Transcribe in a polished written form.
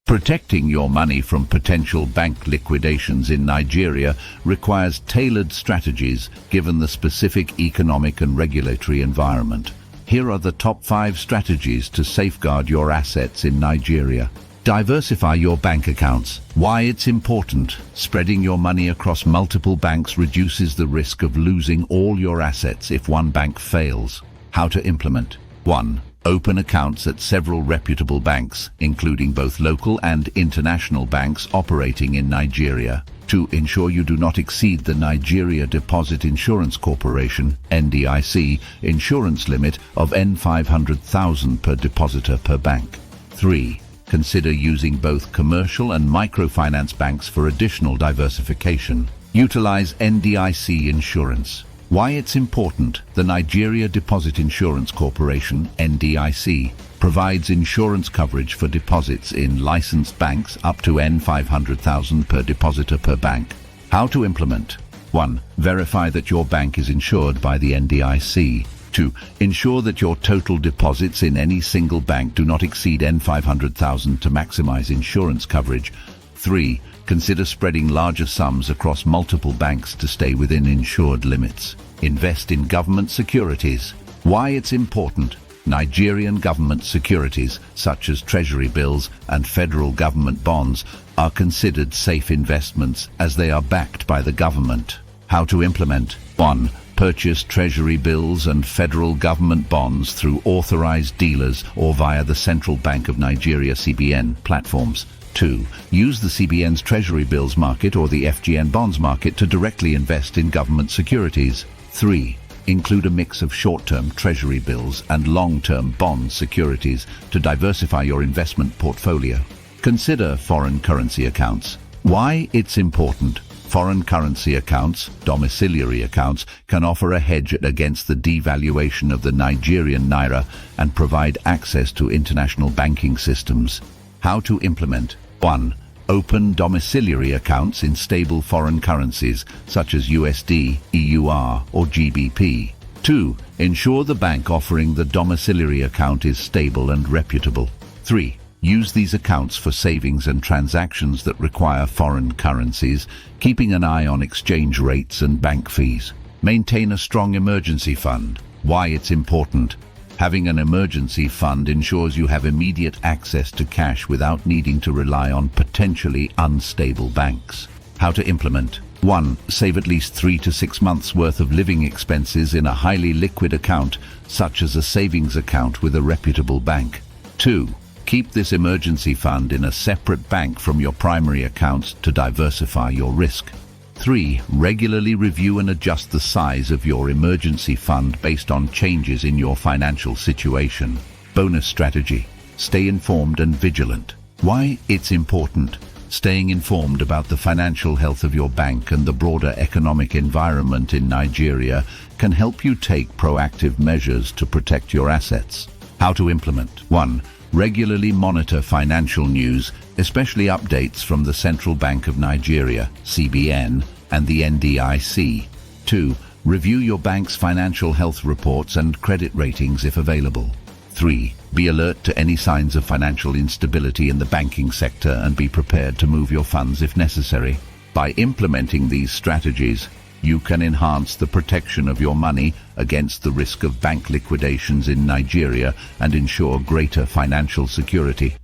Protecting your money from potential bank liquidations in Nigeria requires tailored strategies given the specific economic and regulatory environment. Here are the top 5 strategies to safeguard your assets in Nigeria. Diversify your bank accounts. Why it's important. Spreading your money across multiple banks reduces the risk of losing all your assets if one bank fails. How to implement. 1. Open accounts at several reputable banks, including both local and international banks operating in Nigeria. 2. Ensure you do not exceed the Nigeria Deposit Insurance Corporation (NDIC) insurance limit of N500,000 per depositor per bank. 3. Consider using both commercial and microfinance banks for additional diversification. Utilize NDIC insurance. Why it's important. The Nigeria Deposit Insurance Corporation (NDIC) provides insurance coverage for deposits in licensed banks up to N500,000 per depositor per bank. How to implement. 1. Verify that your bank is insured by the NDIC. 2. Ensure that your total deposits in any single bank do not exceed N500,000 to maximize insurance coverage. 3. Consider spreading larger sums across multiple banks to stay within insured limits. Invest in government securities. Why it's important. Nigerian government securities, such as treasury bills and federal government bonds, are considered safe investments as they are backed by the government. How to implement. 1. Purchase treasury bills and federal government bonds through authorized dealers or via the Central Bank of Nigeria (CBN) platforms. 2. Use the CBN's treasury bills market or the FGN bonds market to directly invest in government securities. 3. Include a mix of short-term treasury bills and long-term bond securities to diversify your investment portfolio. Consider foreign currency accounts. Why it's important. Foreign currency accounts, domiciliary accounts, can offer a hedge against the devaluation of the Nigerian naira and provide access to international banking systems. How to implement. 1. Open domiciliary accounts in stable foreign currencies such as USD, EUR, or GBP. 2. Ensure the bank offering the domiciliary account is stable and reputable. 3. Use these accounts for savings and transactions that require foreign currencies, keeping an eye on exchange rates and bank fees. Maintain a strong emergency fund. Why it's important. Having an emergency fund ensures you have immediate access to cash without needing to rely on potentially unstable banks. How to implement. 1. Save at least 3 to 6 months' worth of living expenses in a highly liquid account, such as a savings account with a reputable bank. 2. Keep this emergency fund in a separate bank from your primary accounts to diversify your risk. 3. Regularly review and adjust the size of your emergency fund based on changes in your financial situation. Bonus strategy. Stay informed and vigilant. Why it's important. Staying informed about the financial health of your bank and the broader economic environment in Nigeria can help you take proactive measures to protect your assets. How to implement. 1. Regularly monitor financial news, especially updates from the Central Bank of Nigeria, (CBN), and the NDIC. 2. Review your bank's financial health reports and credit ratings if available. 3. Be alert to any signs of financial instability in the banking sector and be prepared to move your funds if necessary. By implementing these strategies, you can enhance the protection of your money against the risk of bank liquidations in Nigeria and ensure greater financial security.